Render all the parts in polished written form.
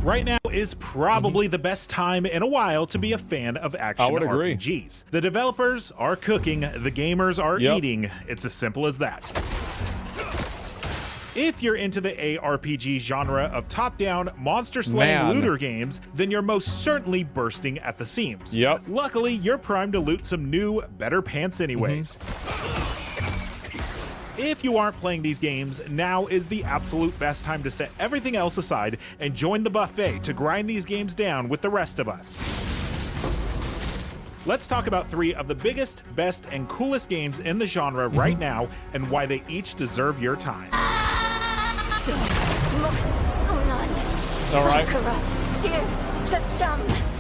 Right now is probably the best time in a while to be a fan of action RPGs. The developers are cooking, the gamers are eating. It's as simple as that. If you're into the ARPG genre of top-down, monster-slaying looter games, then you're most certainly bursting at the seams. Luckily, you're primed to loot some new, better pants anyways. If you aren't playing these games, now is the absolute best time to set everything else aside and join the buffet to grind these games down with the rest of us. Let's talk about 3 of the biggest, best, and coolest games in the genre right now and why they each deserve your time. All right.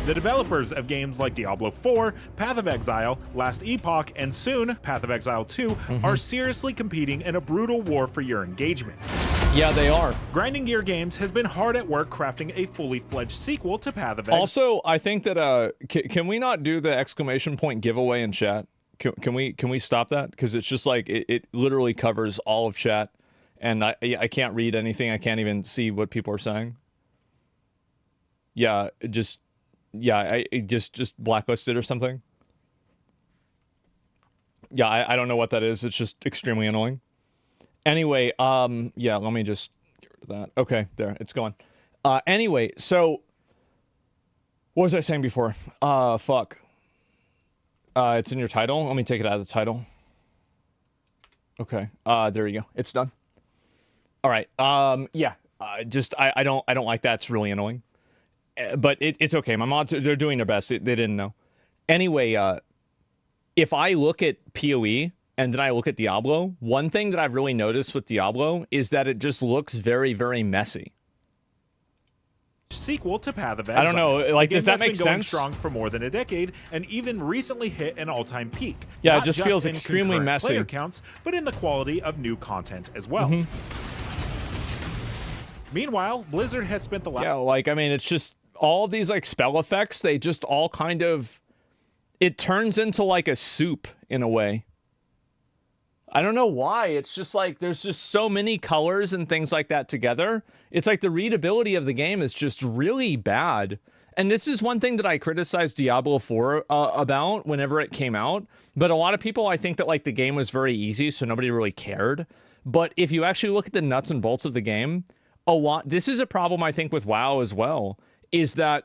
The developers of games like Diablo 4, Path of Exile, Last Epoch, and soon Path of Exile 2 are seriously competing in a brutal war for your engagement. Yeah, they are. Grinding Gear Games has been hard at work crafting a fully fledged sequel to Path of Exile. Also, I think that can we not do the exclamation point giveaway in chat? Can we stop that? Because it's just like it literally covers all of chat, and I can't read anything. I can't even see what people are saying. Yeah, just blacklisted or something. Yeah, I don't know what that is. It's just extremely annoying. Anyway, yeah, let me just get rid of that. Okay, there, it's gone. Anyway, so what was I saying before? Fuck. It's in your title. Let me take it out of the title. Okay. There you go. It's done. All right. Yeah. I don't like that. It's really annoying. But it's okay. My mods, they're doing their best. They didn't know. Anyway, if I look at PoE and then I look at Diablo, one thing that I've really noticed with Diablo is that it just looks very, very messy. Sequel to Path of Exile. I don't know. Like, does that make sense? Been going strong for more than a decade, and even recently hit an all-time peak. Yeah, Not it just feels extremely messy. Player counts, but in the quality of new content as well. Meanwhile, Blizzard has spent the last... Yeah, like, I mean, it's just all these, like, spell effects, they just all kind of... It turns into, like, a soup, in a way. I don't know why. It's just, like, there's just so many colors and things like that together. It's like the readability of the game is just really bad. And this is one thing that I criticized Diablo 4 about whenever it came out. But a lot of people, I think that, like, the game was very easy, so nobody really cared. But if you actually look at the nuts and bolts of the game... This is a problem, I think, with WoW as well, is that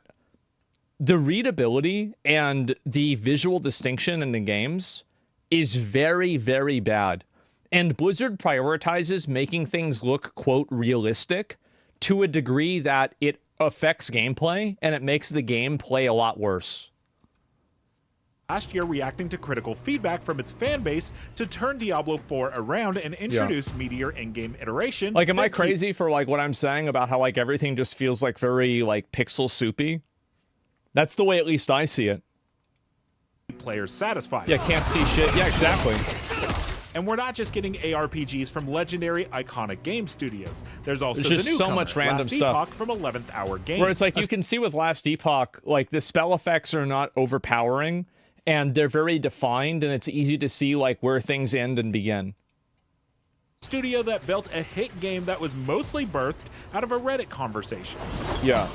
the readability and the visual distinction in the games is very, very bad. And Blizzard prioritizes making things look, quote, realistic to a degree that it affects gameplay, and it makes the game play a lot worse. Last year reacting to critical feedback from its fan base to turn Diablo 4 around and introduce meatier in-game iterations. Like, am I crazy for, like, what I'm saying about how, like, everything just feels, like, very, like, pixel soupy? That's the way at least I see it. Players satisfied. Yeah, can't see shit. Yeah, exactly. And we're not just getting ARPGs from legendary, iconic game studios. There's also the newcomer, so much random Last stuff Epoch from 11th Hour Games. Where it's like, you can see with Last Epoch, like, the spell effects are not overpowering, and they're very defined, and it's easy to see, like, where things end and begin. Studio that built a hit game that was mostly birthed out of a Reddit conversation. Yeah.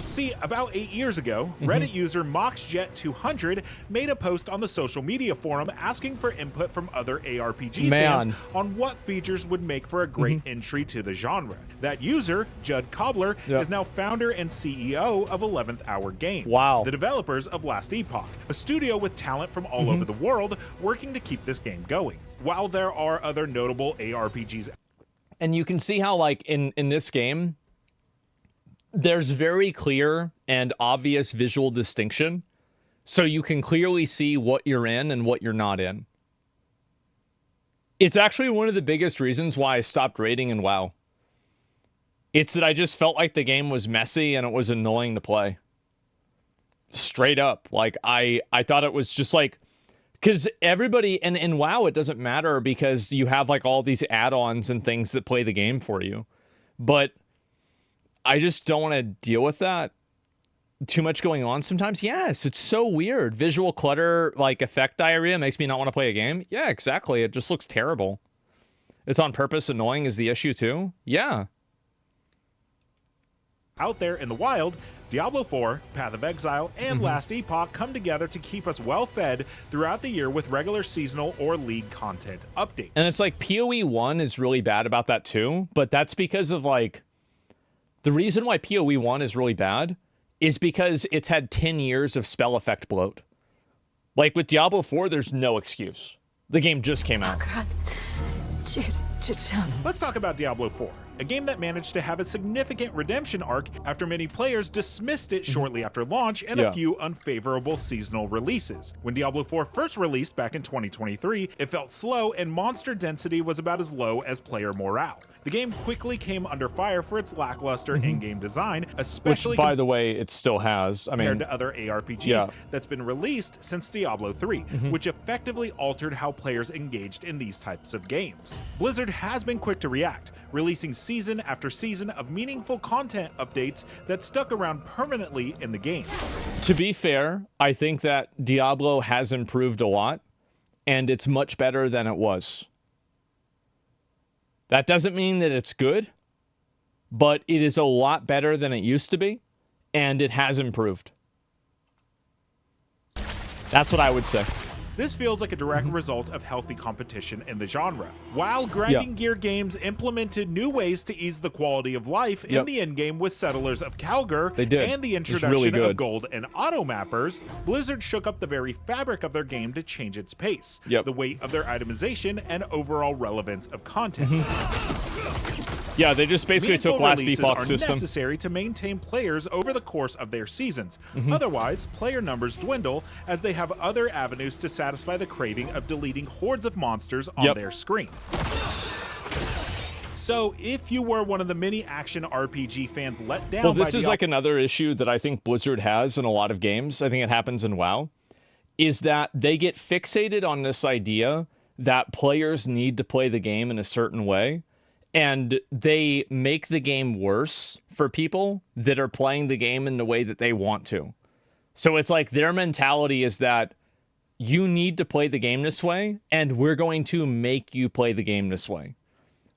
See, about 8 years ago, Reddit user MoxJet200 made a post on the social media forum asking for input from other ARPG fans on what features would make for a great entry to the genre. That user, Judd Cobbler, is now founder and CEO of 11th Hour Games, the developers of Last Epoch, a studio with talent from all over the world working to keep this game going. While there are other notable ARPGs... And you can see how, like, in this game, there's very clear and obvious visual distinction, so you can clearly see what you're in and what you're not in. It's actually one of the biggest reasons why I stopped raiding in WoW. It's that I just felt like the game was messy and it was annoying to play. Straight up. Like, I thought it was just like... Because everybody... And in WoW, it doesn't matter because you have, like, all these add-ons and things that play the game for you. But... I just don't want to deal with that. Too much going on sometimes. Yes, it's so weird. Visual clutter, like effect diarrhea, makes me not want to play a game. Yeah, exactly. It just looks terrible. It's on purpose annoying is the issue too. Yeah. Out there in the wild, Diablo 4, Path of Exile, and Last Epoch come together to keep us well fed throughout the year with regular seasonal or league content updates. And it's like PoE 1 is really bad about that too, but that's because of like, the reason why PoE 1 is really bad is because it's had 10 years of spell effect bloat. Like with Diablo 4, there's no excuse. The game just came out. Let's talk about Diablo 4, a game that managed to have a significant redemption arc after many players dismissed it shortly after launch and a few unfavorable seasonal releases. When Diablo 4 first released back in 2023, it felt slow and monster density was about as low as player morale. The game quickly came under fire for its lackluster in-game design, especially which, by the way, it still has. I mean, compared to other ARPGs that's been released since Diablo 3, which effectively altered how players engaged in these types of games. Blizzard has been quick to react, releasing season after season of meaningful content updates that stuck around permanently in the game. To be fair, I think that Diablo has improved a lot, and it's much better than it was. That doesn't mean that it's good, but it is a lot better than it used to be, and it has improved. That's what I would say. This feels like a direct result of healthy competition in the genre. While grinding gear games implemented new ways to ease the quality of life in the endgame with Settlers of Calgar and the introduction of gold and auto mappers, Blizzard shook up the very fabric of their game to change its pace, the weight of their itemization, and overall relevance of content. Yeah, they just basically took Last Epoch system. Necessary to maintain players over the course of their seasons. Otherwise, player numbers dwindle as they have other avenues to satisfy the craving of deleting hordes of monsters on their screen. So, if you were one of the many action RPG fans let down, well, this is like another issue that I think Blizzard has in a lot of games. I think it happens in WoW, is that they get fixated on this idea that players need to play the game in a certain way. And they make the game worse for people that are playing the game in the way that they want to. So it's like their mentality is that you need to play the game this way, and we're going to make you play the game this way.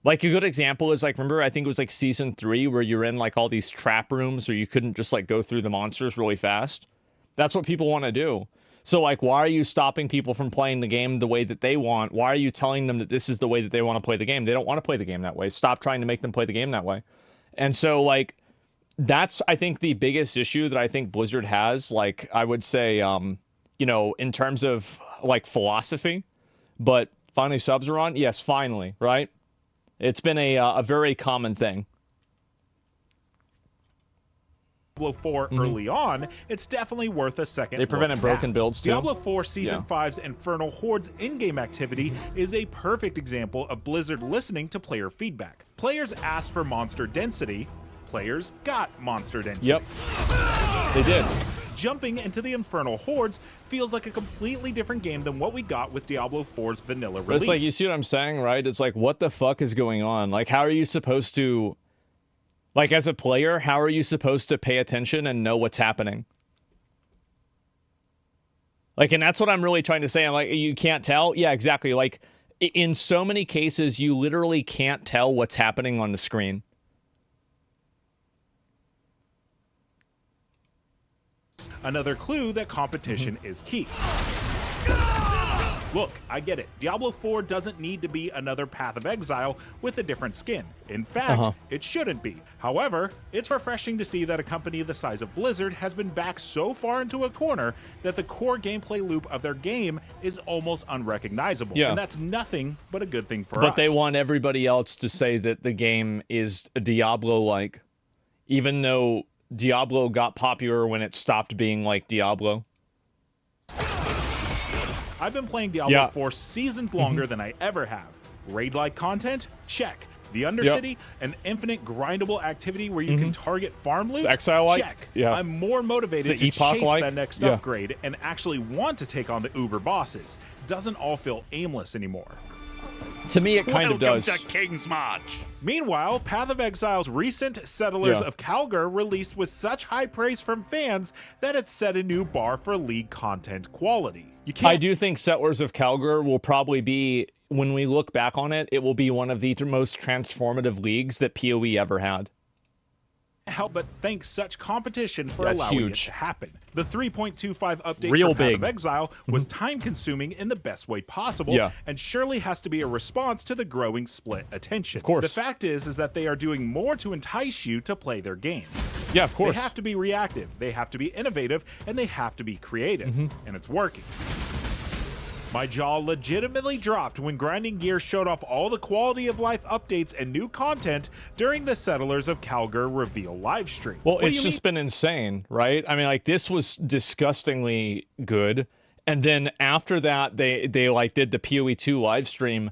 Like a good example is like, remember, I think it was like season 3 where you're in like all these trap rooms or you couldn't just like go through the monsters really fast. That's what people want to do. So, like, why are you stopping people from playing the game the way that they want? Why are you telling them that this is the way that they want to play the game? They don't want to play the game that way. Stop trying to make them play the game that way. And so, like, that's, I think, the biggest issue that I think Blizzard has, like, I would say, you know, in terms of, like, philosophy. But finally subs are on? Yes, finally, right? It's been a very common thing. Diablo 4 early on, it's definitely worth a second. They prevented broken builds too. Diablo 4 Season 5's Infernal Hordes in-game activity is a perfect example of Blizzard listening to player feedback. Players asked for monster density, players got monster density. Yep, they did. Jumping into the Infernal Hordes feels like a completely different game than what we got with Diablo 4's vanilla release. But it's like, you see what I'm saying, right? It's like, what the fuck is going on? Like, how are you supposed to... Like, as a player, how are you supposed to pay attention and know what's happening? Like, and that's what I'm really trying to say. I'm like, you can't tell? Yeah, exactly. Like, in so many cases, you literally can't tell what's happening on the screen. Another clue that competition is key. Look, I get it. Diablo 4 doesn't need to be another Path of Exile with a different skin. In fact, it shouldn't be. However, it's refreshing to see that a company the size of Blizzard has been backed so far into a corner that the core gameplay loop of their game is almost unrecognizable. And that's nothing but a good thing for us. But they want everybody else to say that the game is Diablo-like, even though Diablo got popular when it stopped being like Diablo. I've been playing Diablo 4 seasons longer than I ever have. Raid-like content? Check. The Undercity? An infinite grindable activity where you can target farm loot? Exile-like? Check. I'm more motivated to chase that next upgrade and actually want to take on the uber bosses. Doesn't all feel aimless anymore. To me, it kind of does. Welcome to King's March. Meanwhile, Path of Exile's recent Settlers of Calgar released with such high praise from fans that it set a new bar for League content quality. I do think Settlers of Calgar will probably be, when we look back on it, it will be one of the most transformative leagues that PoE ever had. help but thank such competition for That's allowing huge. it to happen. The 3.25 update Real for Path big. of Exile was time-consuming in the best way possible, Yeah. and surely has to be a response to the growing split attention. Of course. The fact is that they are doing more to entice you to play their game. Yeah, of course. They have to be reactive, they have to be innovative, and they have to be creative, and it's working. My jaw legitimately dropped when Grinding Gear showed off all the quality of life updates and new content during the Settlers of Calgar reveal livestream. Well, What do it's you just been insane, right? I mean, like, this was disgustingly good. And then after that, they like did the PoE2 live stream.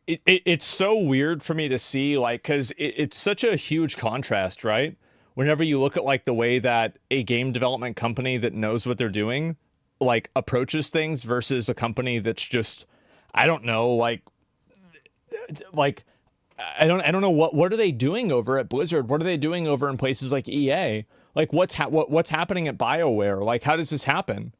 It's so weird for me to see, like, because it's such a huge contrast, right? Whenever you look at like the way that a game development company that knows what they're doing like approaches things versus a company that's just, I don't know, like I don't know what are they doing over at Blizzard? What are they doing over in places like EA? Like what's happening at BioWare? Like how does this happen?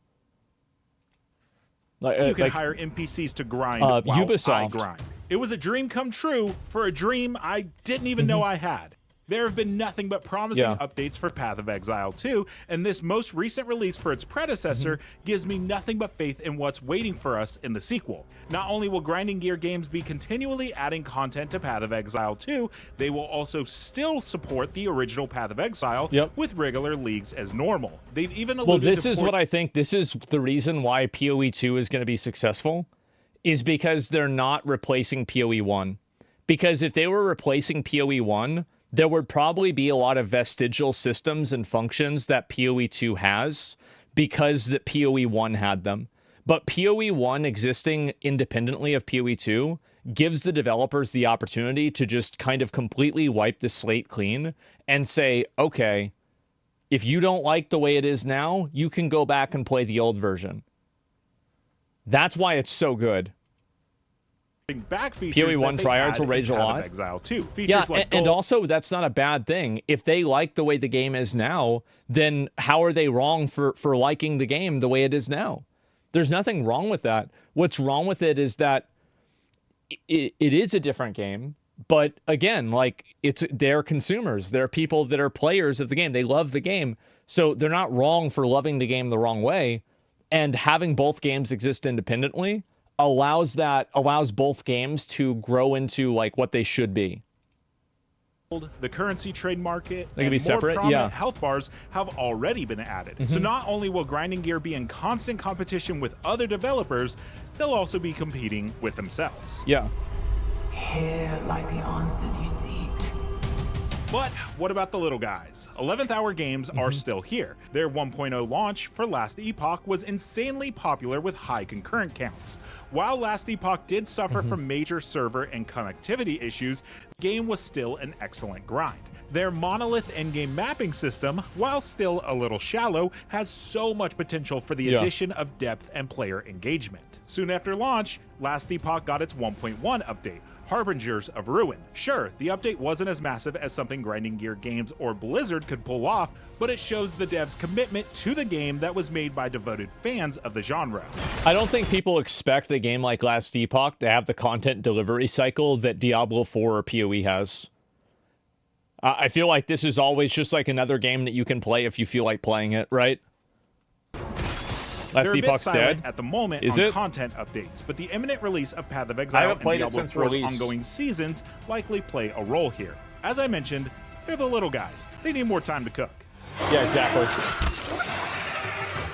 Like, you can hire NPCs to grind while Ubisoft. I grind. It was a dream come true for a dream I didn't even know I had. There have been nothing but promising updates for Path of Exile 2, and this most recent release for its predecessor gives me nothing but faith in what's waiting for us in the sequel. Not only will Grinding Gear Games be continually adding content to Path of Exile 2, they will also still support the original Path of Exile with regular leagues as normal. They've even alluded this is what I think. This is the reason why PoE 2 is going to be successful, is because they're not replacing PoE 1. Because if they were replacing PoE 1, there would probably be a lot of vestigial systems and functions that PoE 2 has because that PoE 1 had them. But PoE 1 existing independently of PoE 2 gives the developers the opportunity to just kind of completely wipe the slate clean and say, okay, if you don't like the way it is now, you can go back and play the old version. That's why it's so good. Back features PoE 1 tryhards will rage a lot. Exile 2. Yeah, and also that's not a bad thing. If they like the way the game is now, then how are they wrong for liking the game the way it is now? There's nothing wrong with that. What's wrong with it is that it is a different game, but again, like they're consumers. They're people that are players of the game. They love the game. So they're not wrong for loving the game the wrong way. And having both games exist independently allows both games to grow into like what they should be. The currency trade market They can be and more separate, prominent health bars have already been added. So not only will Grinding Gear be in constant competition with other developers, they'll also be competing with themselves. Yeah. Here lie the answers you seek. But what about the little guys? 11th Hour Games are still here. Their 1.0 launch for Last Epoch was insanely popular with high concurrent counts. While Last Epoch did suffer from major server and connectivity issues, the game was still an excellent grind. Their monolith endgame mapping system, while still a little shallow, has so much potential for the addition of depth and player engagement. Soon after launch, Last Epoch got its 1.1 update, Harbingers of Ruin. Sure, the update wasn't as massive as something Grinding Gear Games or Blizzard could pull off, but it shows the devs' commitment to the game that was made by devoted fans of the genre. I don't think people expect a game like Last Epoch to have the content delivery cycle that Diablo 4 or PoE has. I feel like this is always just like another game that you can play if you feel like playing it, right? Last They're a bit Epoch's silent dead. at the moment Is on it? content updates, but the imminent release of Path of I Exile haven't and played it Diablo since 4's release. ongoing seasons likely play a role here. As I mentioned, they're the little guys. They need more time to cook. Yeah, exactly.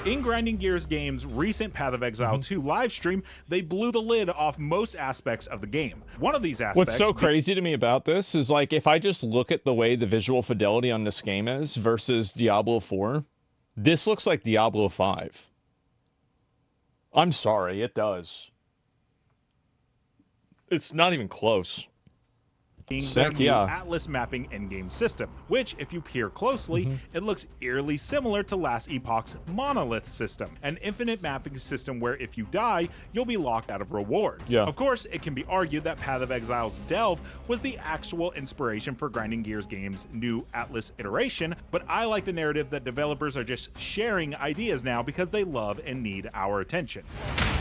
In Grinding Gears Games' recent Path of Exile 2 live stream, they blew the lid off most aspects of the game. One of these aspects... What's so crazy to me about this is, like, if I just look at the way the visual fidelity on this game is versus Diablo 4, this looks like Diablo 5. I'm sorry, it does. It's not even close. their new Atlas mapping endgame system, which, if you peer closely, it looks eerily similar to Last Epoch's Monolith system, an infinite mapping system where if you die, you'll be locked out of rewards. Of course, it can be argued that Path of Exile's Delve was the actual inspiration for Grinding Gears Games' new Atlas iteration, but I like the narrative that developers are just sharing ideas now because they love and need our attention.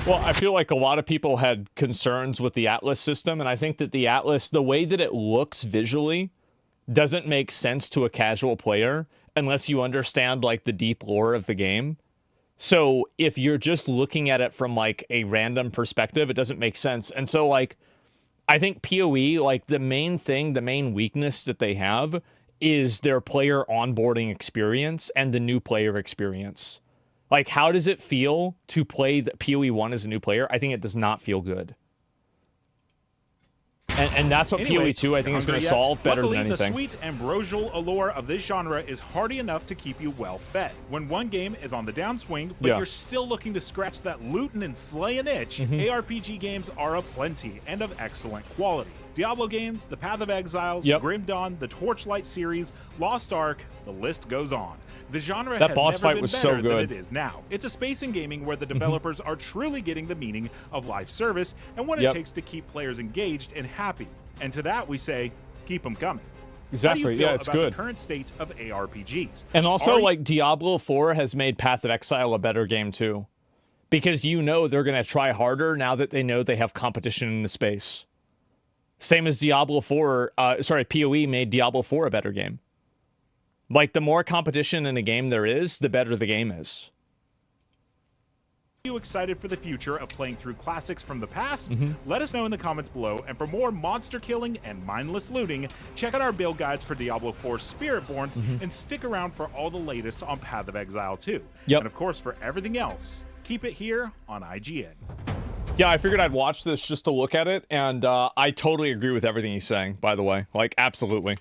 Well, I feel like a lot of people had concerns with the Atlas system, and I think that the Atlas, the way that it looks visually, doesn't make sense to a casual player unless you understand like the deep lore of the game. So if you're just looking at it from like a random perspective, it doesn't make sense. And so like, I think PoE, like the main weakness that they have is their player onboarding experience and the new player experience. Like, how does it feel to play the PoE 1 as a new player? I think it does not feel good. And that's what PoE 2, I think, is going to solve better than anything. Luckily, the sweet ambrosial allure of this genre is hearty enough to keep you well fed. When one game is on the downswing, but you're still looking to scratch that lootin' and slayin' itch, ARPG games are aplenty and of excellent quality. Diablo games, The Path of Exiles, Grim Dawn, the Torchlight series, Lost Ark, the list goes on. The genre has never been better than it is now. It's a space in gaming where the developers are truly getting the meaning of live service and what it takes to keep players engaged and happy. And to that we say, keep them coming. Exactly. How do you feel it's about good. the current state of ARPGs? And also, like, Diablo 4 has made Path of Exile a better game, too. Because you know they're going to try harder now that they know they have competition in the space. Same as Diablo 4, PoE made Diablo 4 a better game. Like, the more competition in a game there is, the better the game is. Are you excited for the future of playing through classics from the past? Let us know in the comments below, and for more monster killing and mindless looting, check out our build guides for Diablo 4 Spiritborns, and stick around for all the latest on Path of Exile 2. And of course, for everything else, keep it here on IGN. Yeah, I figured I'd watch this just to look at it, and I totally agree with everything he's saying, by the way. Like, absolutely.